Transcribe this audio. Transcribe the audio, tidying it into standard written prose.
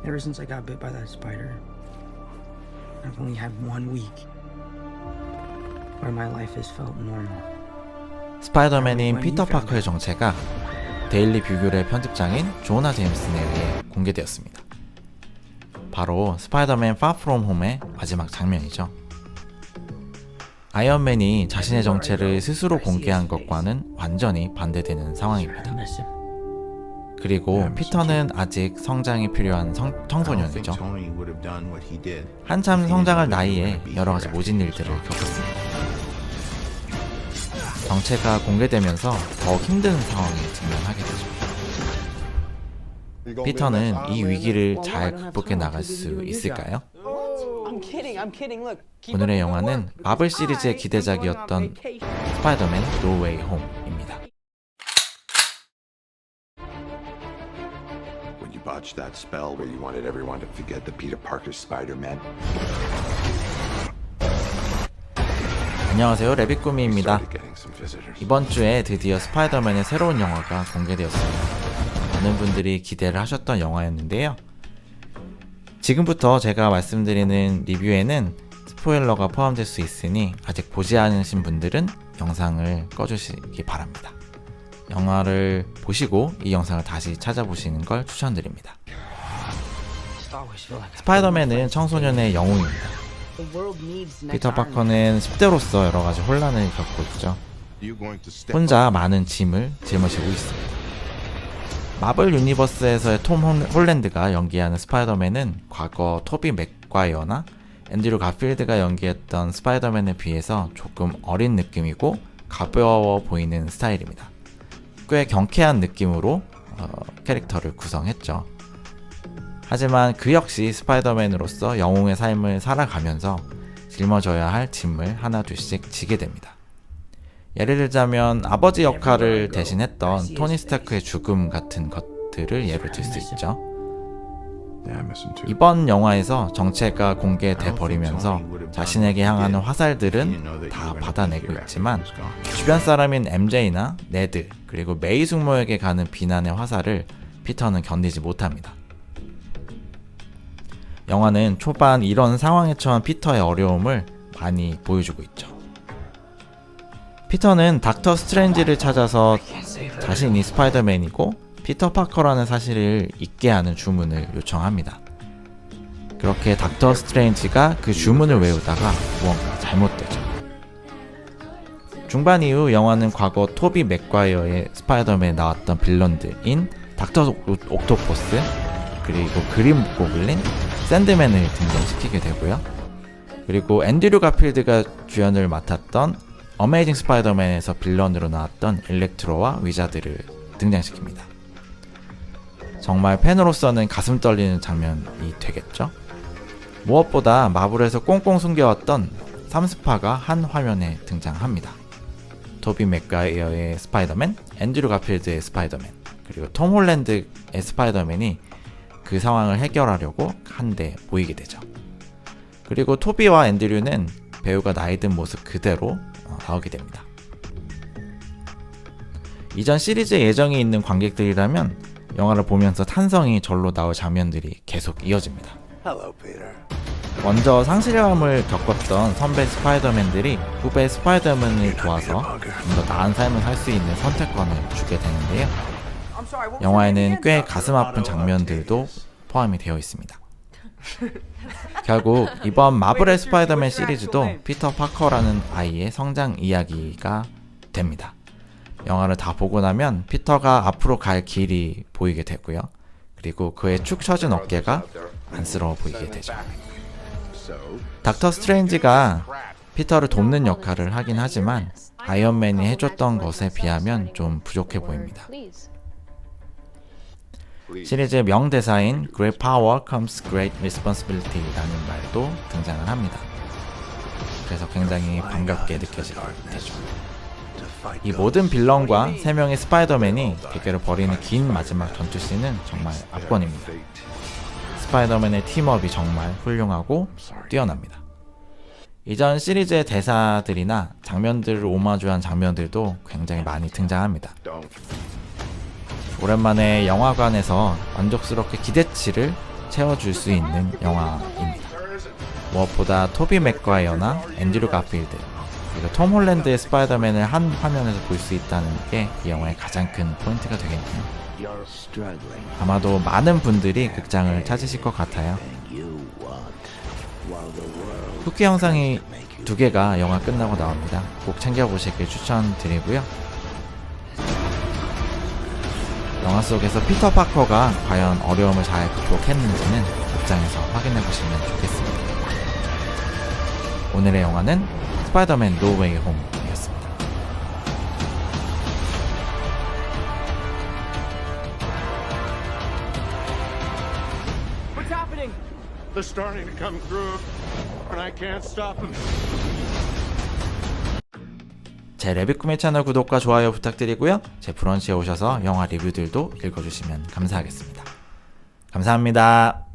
Ever since I got bit by that spider, I've only had 1 week where my life has felt normal. 스파이더맨인 피터 파커의 정체가 데일리 뷰글의 편집장인 조나 제임슨에 의해 공개되었습니다. 바로 스파이더맨 Far From Home의 마지막 장면이죠. 아이언맨이 자신의 정체를 스스로 공개한 것과는 완전히 반대되는 상황입니다. 그리고 피터는 아직 성장이 필요한 청소년이죠. 한참 성장할 나이에 여러가지 모진 일들을 겪었습니다. 정체가 공개되면서 더 힘든 상황에 직면하게 되죠. 피터는 이 위기를 잘 극복해 나갈 수 있을까요? 오늘의 영화는 마블 시리즈의 기대작이었던 스파이더맨 No Way Home입니다. When you botched that spell where you wanted everyone to forget the Peter Parker Spider-Man. 안녕하세요, 레빗꾸미입니다. 이번 주에 드디어 스파이더맨의 새로운 영화가 공개되었습니다. 많은 분들이 기대를 하셨던 영화였는데요. 지금부터 제가 말씀드리는 리뷰에는 스포일러가 포함될 수 있으니 아직 보지 않으신 분들은 영상을 꺼주시기 바랍니다. 영화를 보시고 이 영상을 다시 찾아보시는 걸 추천드립니다. 스파이더맨은 청소년의 영웅입니다. 피터 파커는 10대로서 여러가지 혼란을 겪고 있죠. 혼자 많은 짐을 짊어지고 있습니다. 마블 유니버스에서의 톰 홀랜드가 연기하는 스파이더맨은 과거 토비 맥과이어나 앤드류 가필드가 연기했던 스파이더맨에 비해서 조금 어린 느낌이고 가벼워 보이는 스타일입니다. 꽤 경쾌한 느낌으로 캐릭터를 구성했죠. 하지만 그 역시 스파이더맨으로서 영웅의 삶을 살아가면서 짊어져야 할 짐을 하나둘씩 지게 됩니다. 예를 들자면 아버지 역할을 대신했던 토니 스타크의 죽음 같은 것들을 예로 들 수 있죠. 이번 영화에서 정체가 공개돼 버리면서 자신에게 향하는 화살들은 다 받아내고 있지만 주변 사람인 MJ나 네드 그리고 메이 숙모에게 가는 비난의 화살을 피터는 견디지 못합니다. 영화는 초반 이런 상황에 처한 피터의 어려움을 많이 보여주고 있죠. 피터는 닥터 스트레인지를 찾아서 자신이 스파이더맨이고 피터 파커라는 사실을 잊게 하는 주문을 요청합니다. 그렇게 닥터 스트레인지가 그 주문을 외우다가 무언가 잘못되죠. 중반 이후 영화는 과거 토비 맥과이어의 스파이더맨에 나왔던 빌런들인 닥터 옥토퍼스 그리고 그린 고블린, 샌드맨을 등장시키게 되고요. 그리고 앤드류 가필드가 주연을 맡았던 어메이징 스파이더맨에서 빌런으로 나왔던 일렉트로와 위자드를 등장시킵니다. 정말 팬으로서는 가슴 떨리는 장면이 되겠죠? 무엇보다 마블에서 꽁꽁 숨겨왔던 3스파가 한 화면에 등장합니다. 토비 맥과이어의 스파이더맨, 앤드류 가필드의 스파이더맨, 그리고 톰 홀랜드의 스파이더맨이 그 상황을 해결하려고 한데 모이게 되죠. 그리고 토비와 앤드류는 배우가 나이 든 모습 그대로 나오게 됩니다. 이전 시리즈에 예정이 있는 관객들이라면 영화를 보면서 탄성이 절로 나올 장면들이 계속 이어집니다. 먼저 상실감을 겪었던 선배 스파이더맨들이 후배 스파이더맨을 도와서 좀 더 나은 삶을 살 수 있는 선택권을 주게 되는데요. 영화에는 꽤 가슴 아픈 장면들도 포함이 되어 있습니다. 결국 이번 마블의 스파이더맨 시리즈도 피터 파커라는 아이의 성장 이야기가 됩니다. 영화를 다 보고 나면 피터가 앞으로 갈 길이 보이게 되고요. 그리고 그의 축 처진 어깨가 안쓰러워 보이게 되죠. 닥터 스트레인지가 피터를 돕는 역할을 하긴 하지만 아이언맨이 해줬던 것에 비하면 좀 부족해 보입니다. 시리즈의 명대사인 Great Power Comes Great Responsibility라는 말도 등장을 합니다. 그래서 굉장히 반갑게 느껴지게 되죠. 이 모든 빌런과 3명의 스파이더맨이 대결을 벌이는 긴 마지막 전투씬은 정말 압권입니다. 스파이더맨의 팀업이 정말 훌륭하고 뛰어납니다. 이전 시리즈의 대사들이나 장면들을 오마주한 장면들도 굉장히 많이 등장합니다. 오랜만에 영화관에서 만족스럽게 기대치를 채워줄 수 있는 영화입니다. 무엇보다 토비 맥과이어나 앤드류 가필드 그리고 톰 홀랜드의 스파이더맨을 한 화면에서 볼 수 있다는 게 이 영화의 가장 큰 포인트가 되겠네요. 아마도 많은 분들이 극장을 찾으실 것 같아요. 후기 영상이 2개가 영화 끝나고 나옵니다. 꼭 챙겨보시길 추천드리고요. 영화 속에서 피터 파커가 과연 어려움을 잘 극복했는지는 극장에서 확인해보시면 좋겠습니다. 오늘의 영화는 스파이더맨 노 웨이 홈이었습니다. What's happening? They're starting to come through, and I can't stop them. 제 레비꾸미 채널 구독과 좋아요 부탁드리고요. 제 브런치에 오셔서 영화 리뷰들도 읽어주시면 감사하겠습니다. 감사합니다.